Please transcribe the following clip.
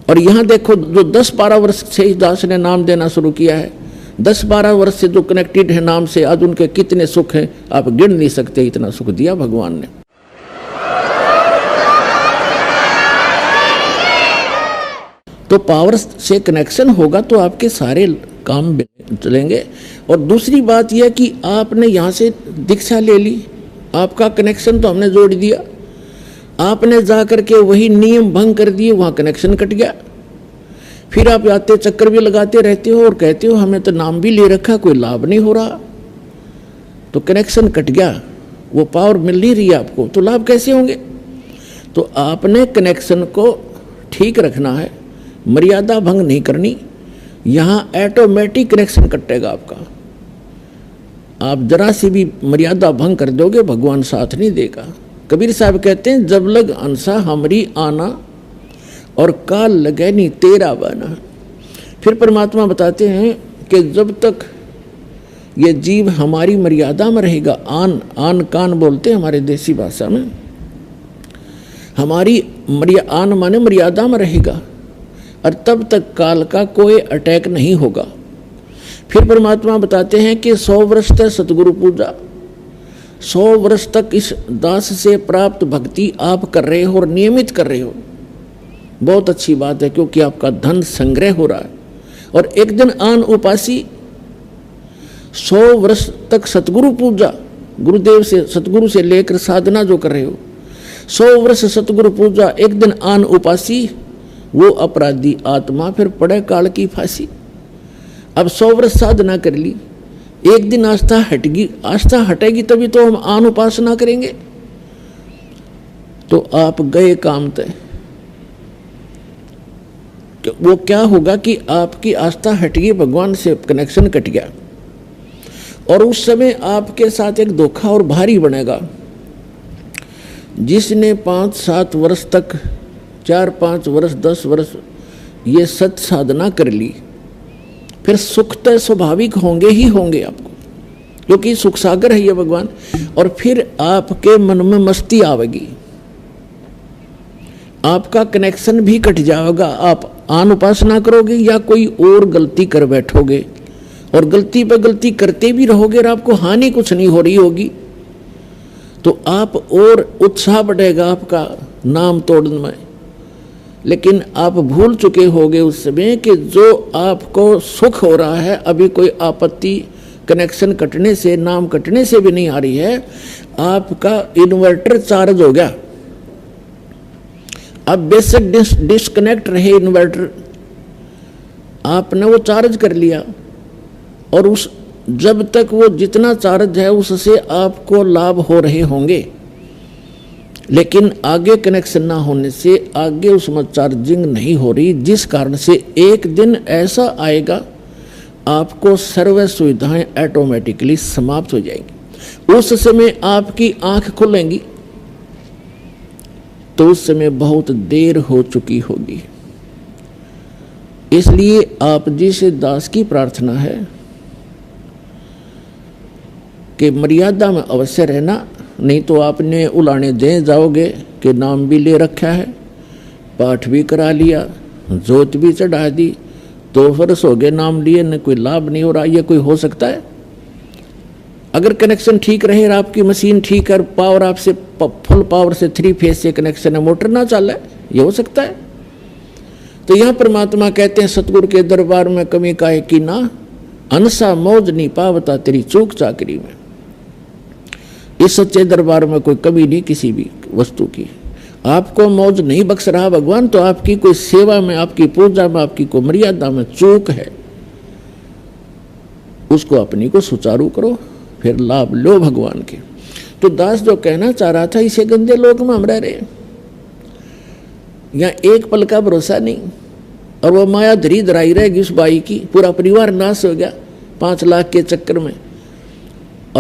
और यहाँ देखो जो 10-12 वर्ष से इस दास ने नाम देना शुरू किया है, 10-12 वर्ष से जो कनेक्टेड है नाम से, आज उनके कितने सुख हैं आप गिन नहीं सकते, इतना सुख दिया भगवान ने। तो पावर से कनेक्शन होगा तो आपके सारे काम चलेंगे। और दूसरी बात यह कि आपने यहाँ से दीक्षा ले ली, आपका कनेक्शन तो हमने जोड़ दिया, आपने जा करके वही नियम भंग कर दिए, वहाँ कनेक्शन कट गया। फिर आप आते चक्कर भी लगाते रहते हो और कहते हो हमें तो नाम भी ले रखा, कोई लाभ नहीं हो रहा, तो कनेक्शन कट गया, वो पावर मिल नहीं रही आपको, तो लाभ कैसे होंगे? तो आपने कनेक्शन को ठीक रखना है, मर्यादा भंग नहीं करनी, यहाँ ऑटोमेटिक कनेक्शन कटेगा आपका। आप जरा सी भी मर्यादा भंग कर दोगे भगवान साथ नहीं देगा। कबीर साहब कहते हैं जब लग अंसा हमरी आना और काल लगे नहीं तेरा बना। फिर परमात्मा बताते हैं कि जब तक ये जीव हमारी मर्यादा में रहेगा, आन कान बोलते हैं हमारे देसी भाषा में, हमारी आन माने मर्यादा में रहेगा, और तब तक काल का कोई अटैक नहीं होगा। फिर परमात्मा बताते हैं कि 100 वर्ष तक सतगुरु पूजा, 100 वर्ष तक इस दास से प्राप्त भक्ति आप कर रहे हो और नियमित कर रहे हो, बहुत अच्छी बात है, क्योंकि आपका धन संग्रह हो रहा है। और एक दिन आन उपासी 100 वर्ष तक सतगुरु पूजा, गुरुदेव से सतगुरु से लेकर साधना जो कर रहे हो, 100 वर्ष सतगुरु पूजा, एक दिन आन उपासी, वो अपराधी आत्मा फिर पड़े काल की फांसी। अब 100 वर्ष साधना कर ली, एक दिन आस्था हटेगी, आस्था हटेगी तभी तो हम आन उपासना करेंगे, तो आप गए काम तय। वो क्या होगा कि आपकी आस्था हट गई, भगवान से कनेक्शन कट गया, और उस समय आपके साथ एक धोखा और भारी बनेगा। जिसने 5-7 वर्ष तक, 4-5 वर्ष 10 वर्ष ये सत साधना कर ली, फिर सुख तो स्वाभाविक होंगे ही होंगे आपको, क्योंकि सुख सागर है ये भगवान। और फिर आपके मन में मस्ती आवेगी, आपका कनेक्शन भी कट जाएगा, आप आन उपासना करोगे या कोई और गलती कर बैठोगे, और गलती पे गलती करते भी रहोगे और आपको हानि कुछ नहीं हो रही होगी, तो आप और उत्साह बढ़ेगा आपका नाम तोड़ने में। लेकिन आप भूल चुके होगे उस समय कि जो आपको सुख हो रहा है, अभी कोई आपत्ति कनेक्शन कटने से, नाम कटने से भी नहीं आ रही है, आपका इन्वर्टर चार्ज हो गया। अब बेशक डिस्कनेक्ट रहे इन्वर्टर, आपने वो चार्ज कर लिया, और उस जब तक वो जितना चार्ज है उससे आपको लाभ हो रहे होंगे, लेकिन आगे कनेक्शन ना होने से आगे उसमें चार्जिंग नहीं हो रही, जिस कारण से एक दिन ऐसा आएगा आपको सर्व सुविधाएं ऑटोमेटिकली समाप्त हो जाएंगी। उस समय आपकी आंख खुलेंगी तो उस समय बहुत देर हो चुकी होगी। इसलिए आप जी से दास की प्रार्थना है कि मर्यादा में अवश्य रहना, नहीं तो आपने उलाने दे जाओगे कि नाम भी ले रखा है, पाठ भी करा लिया, जोत भी चढ़ा दी, तो वर्ष हो गए नाम लिए, न कोई लाभ नहीं हो रहा। ये कोई हो सकता है? अगर कनेक्शन ठीक रहे, आपकी मशीन ठीक है, पावर आपसे फुल पावर से 3 फेज से कनेक्शन है, मोटर ना चल रहा है, ये हो सकता है? तो यहाँ परमात्मा कहते हैं सतगुरु के दरबार में कमी काहे की ना, अनसा मौज नहीं पावता तेरी चूक चाकरी में। इस सच्चे दरबार में कोई कमी नहीं किसी भी वस्तु की, आपको मौज नहीं बख्श रहा भगवान, तो आपकी कोई सेवा में, आपकी पूजा में, आपकी कोई मर्यादा में चूक है, उसको अपनी को सुचारू करो, फिर लाभ लो भगवान के। तो दास जो कहना चाह रहा था, इसे गंदे लोक में हम रह रहे, यहाँ एक पल का भरोसा नहीं, और वो माया धरी धराई रहेगी उस बाई की, पूरा परिवार नाश हो गया 5 लाख के चक्कर में।